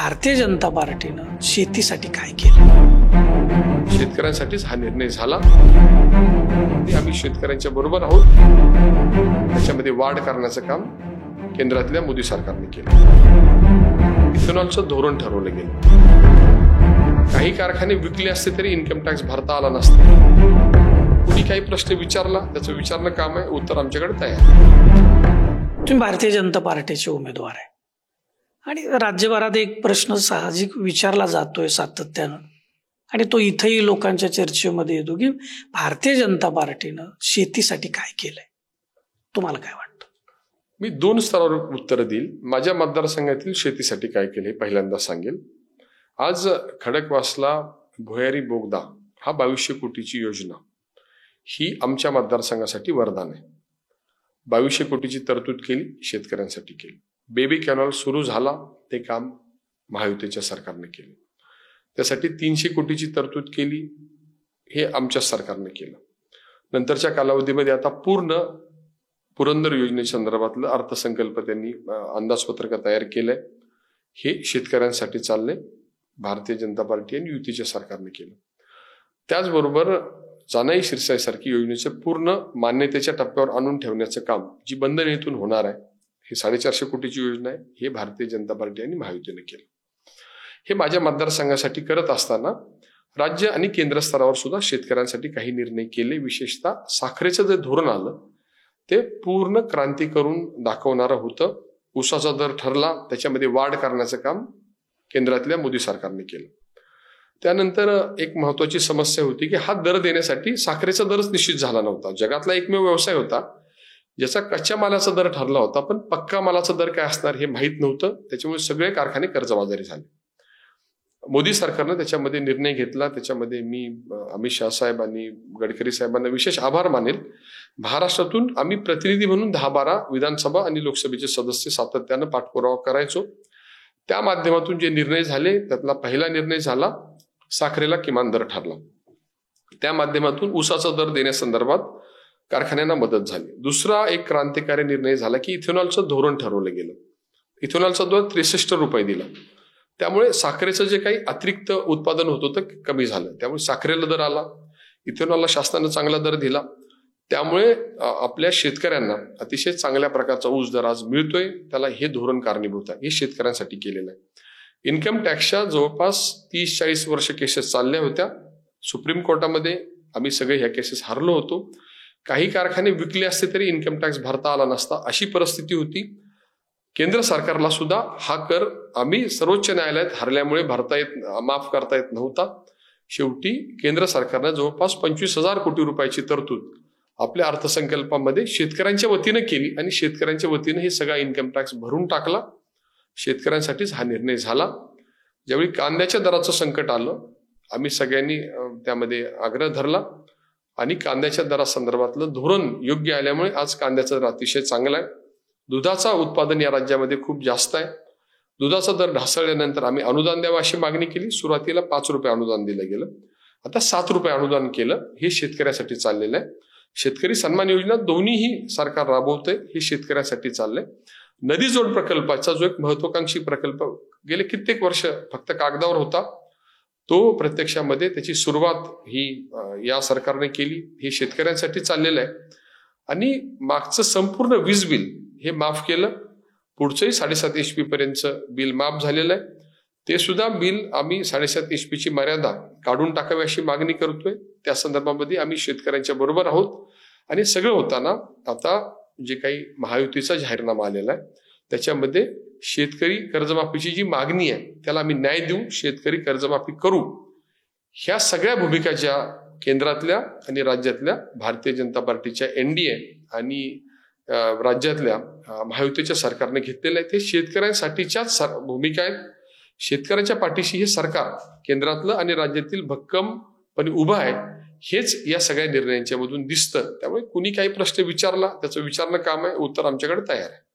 भारतीय जनता पार्टीनं शेतीसाठी काय केलं? शेतकऱ्यांसाठीच हा निर्णय झाला. आम्ही शेतकऱ्यांच्या बरोबर आहोत. त्याच्यामध्ये वाढ करण्याचं काम केंद्रातल्या मोदी सरकारने केलं. इथेनॉलचं धोरण ठरवलं गेलं. काही कारखाने विकले असते तरी इन्कम टॅक्स भरता आला नसता. कुणी काही प्रश्न विचारला त्याचं विचारणं काम आहे, उत्तर आमच्याकडे तयार. तुम्ही भारतीय जनता पार्टीचे उमेदवार आहे आणि राज्यभरात एक प्रश्न साहजिक विचारला जातोय सातत्यानं आणि तो इथेही लोकांच्या चर्चेमध्ये येतो की भारतीय जनता पार्टीनं शेतीसाठी काय केलंय. तुम्हाला काय वाटतं? मी 2 स्तरावर उत्तर देईल. माझ्या मतदारसंघातील शेतीसाठी काय केले पहिल्यांदा सांगेल. आज खडकवासला भुयारी बोगदा हा 2200 कोटीची योजना ही आमच्या मतदारसंघासाठी वरदान आहे. 2200 कोटीची तरतूद केली, शेतकऱ्यांसाठी केली. बेबी कॅनॉल सुरू झाला, ते काम महायुतीच्या सरकारने केले. त्यासाठी 300 कोटीची तरतूद केली, हे आमच्या सरकारने केलं. नंतरच्या कालावधीमध्ये आता पूर्ण पुरंदर योजनेच्या संदर्भातलं अर्थसंकल्प त्यांनी अंदाजपत्रक तयार केलंय. हे शेतकऱ्यांसाठी चाललंय. भारतीय जनता पार्टी आणि युतीच्या सरकारने केलं. त्याचबरोबर जानाई शिरसाईसारखी योजनेचं पूर्ण मान्यतेच्या टप्प्यावर आणून ठेवण्याचं काम जी बंद निधीतून होणार आहे, ही 450 कोटीची योजना आहे, हे भारतीय जनता पार्टी आणि महायुतीने केलं. हे माझ्या मतदारसंघासाठी करत असताना राज्य आणि केंद्र स्तरावर सुद्धा शेतकऱ्यांसाठी काही निर्णय केले. विशेषतः साखरेचं जे धोरण आलं ते पूर्ण क्रांती करून दाखवणारं होतं. ऊसाचा दर ठरला, त्याच्यामध्ये वाढ करण्याचं काम केंद्रातल्या मोदी सरकारने केलं. त्यानंतर एक महत्वाची समस्या होती की हा दर देण्यासाठी साखरेचा दरच निश्चित झाला नव्हता. जगातला एकमेव व्यवसाय होता ज्याचा कच्च्या मालाचा दर ठरला होता, पण पक्का मालाचा दर काय असणार हे माहीत नव्हतं. त्याच्यामुळे सगळे कारखाने कर्जबाजारी झाले. मोदी सरकारनं त्याच्यामध्ये निर्णय घेतला. त्याच्यामध्ये मी अमित शाह साहेब आणि गडकरी साहेबांना विशेष आभार मानेल. महाराष्ट्रातून आम्ही प्रतिनिधी म्हणून 10-12 विधानसभा आणि लोकसभेचे सदस्य सातत्यानं पाठपुरावा करायचो. त्या माध्यमातून जे निर्णय झाले त्यातला पहिला निर्णय झाला साखरेला किमान दर ठरला. त्या माध्यमातून ऊसाचा दर देण्यासंदर्भात कारखान्यांना मदत झाली. दुसरा एक क्रांतिकारी निर्णय झाला की इथेनॉलचं धोरण ठरवलं गेलं. इथेनॉलचा दर 63 रुपये दिला. त्यामुळे साखरेचं जे काही अतिरिक्त उत्पादन होतं ते कमी झालं. त्यामुळे साखरेला दर आला, इथेनॉलला शासनानं चांगला दर दिला. त्यामुळे आपल्या शेतकऱ्यांना अतिशय चांगल्या प्रकारचा ऊस दर आज मिळतोय. त्याला हे धोरण कारणीभूत आहे. हे शेतकऱ्यांसाठी केलेलं आहे. इन्कम टॅक्सच्या जवळपास 30-40 वर्ष केसेस चालल्या होत्या. सुप्रीम कोर्टामध्ये आम्ही सगळे ह्या केसेस हरलो होतो. काही कारखाने विकले असते तरी इन्कम टॅक्स भरता आला नसता, अशी परिस्थिती होती. केंद्र सरकारला सुद्धा हा कर आम्ही सर्वोच्च न्यायालयात हरल्यामुळे माफ करता येत नव्हता. शेवटी केंद्र सरकारनं जवळपास 25,000 कोटी रुपयाची तरतूद आपल्या अर्थसंकल्पामध्ये शेतकऱ्यांच्या वतीनं केली आणि शेतकऱ्यांच्या वतीनं हे सगळा इन्कम टॅक्स भरून टाकला. शेतकऱ्यांसाठीच हा निर्णय झाला. ज्यावेळी कांद्याच्या दराचं संकट आलं, आम्ही सगळ्यांनी त्यामध्ये आग्रह धरला आणि कांद्याच्या दरासंदर्भातलं धोरण योग्य आल्यामुळे आज कांद्याचा दर अतिशय चांगला आहे. दुधाचा उत्पादन या राज्यामध्ये खूप जास्त आहे. दुधाचा दर ढासळल्यानंतर आम्ही अनुदान द्यावं अशी मागणी केली. सुरुवातीला 5 रुपये अनुदान दिलं गेलं, आता 7 रुपये अनुदान केलं. हे शेतकऱ्यासाठी चाललेलं आहे. शेतकरी सन्मान योजना दोन्हीही सरकार राबवतंय. हे शेतकऱ्यासाठी चाललंय. नदी जोड प्रकल्पाचा जो एक महत्वाकांक्षी प्रकल्प गेले कित्येक वर्ष फक्त कागदावर होता, तो प्रत्यक्षामध्ये त्याची सुरुवात ही या सरकारने केली. हे शेतकऱ्यांसाठी चाललेलं आहे. आणि मागचं संपूर्ण वीज बिल हे माफ केलं. पुढचंही 7.5 HP पर्यंतचं बिल माफ झालेलं आहे. ते सुद्धा बिल आम्ही 7.5 HP ची मर्यादा काढून टाकावी अशी मागणी करतोय. त्या संदर्भामध्ये आम्ही शेतकऱ्यांच्या बरोबर आहोत. आणि सगळं होताना आता जे काही महायुतीचा जाहीरनामा आलेला आहे त्याच्यामध्ये शेतकरी कर्जमाफीची जी मागणी आहे त्याला आम्ही न्याय देऊ, शेतकरी कर्जमाफी करू. ह्या सगळ्या भूमिका ज्या केंद्रातल्या आणि राज्यातल्या भारतीय जनता पार्टीच्या NDA आणि राज्यातल्या महायुतीच्या सरकारने घेतलेल्या आहेत. हे शेतकऱ्यांसाठीच्याच भूमिका आहेत. शेतकऱ्यांच्या पाठीशी हे सरकार केंद्रातलं आणि राज्यातील भक्कमपणे उभं आहे. हेच या सगळ्या निर्णयांच्या मधून दिसतं. त्यामुळे कुणी काही प्रश्न विचारला त्याचं विचारणं काम आहे, उत्तर आमच्याकडे तयार आहे.